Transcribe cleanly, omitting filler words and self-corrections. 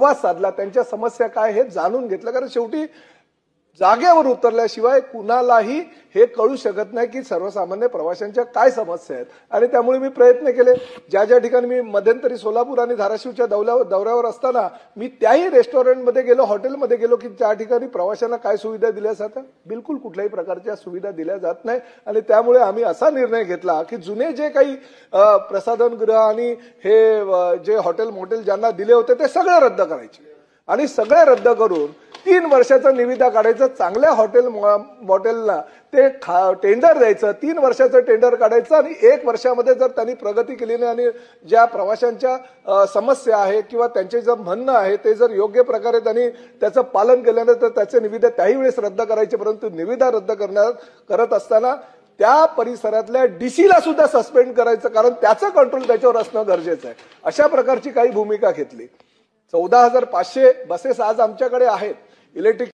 संवाद साधला, त्यांच्या समस्या काय हे जाणून घेतलं, कारण शेवटी जागेवर उतरल्याशिवाय कुणालाही हे कळू शकत नाही की सर्वसामान्य प्रवाशांच्या काय समस्या आहेत. आणि त्यामुळे मी प्रयत्न केले. ज्या ज्या ठिकाणी मी मध्यंतरी सोलापूर आणि धाराशिवच्या दौऱ्यावर असताना मी त्याही रेस्टॉरंटमध्ये गेलो, हॉटेलमध्ये गेलो की त्या ठिकाणी प्रवाशांना काय सुविधा दिल्या जातात, बिलकुल कुठल्याही प्रकारच्या सुविधा दिल्या जात नाही. आणि त्यामुळे आम्ही असा निर्णय घेतला की जुने जे काही प्रसाधनगृह आणि हे जे हॉटेल मोटेल ज्यांना दिले होते ते सगळे रद्द करायचे आणि सगळे रद्द करून 3 वर्षाचा निविदा काढायचा. चांगल्या हॉटेलला ते टेंडर द्यायचं, 3 वर्षाचं टेंडर काढायचं आणि 1 वर्षामध्ये जर त्यांनी प्रगती केली नाही आणि ज्या प्रवाशांच्या समस्या आहे किंवा त्यांचे जे म्हणणं आहे ते जर योग्य प्रकारे त्यांनी त्याचं पालन केलं नाही तर त्याचे निविदा त्याही वेळेस रद्द करायचे. परंतु निविदा रद्द करत असताना त्या परिसरातल्या डीसीला सुद्धा सस्पेंड करायचं, कारण त्याचं कंट्रोल त्याच्यावर असणं गरजेचं आहे. अशा प्रकारची काही भूमिका घेतली. 14,500 बसेस आज आमच्याकडे आहेत इलेक्ट्रिक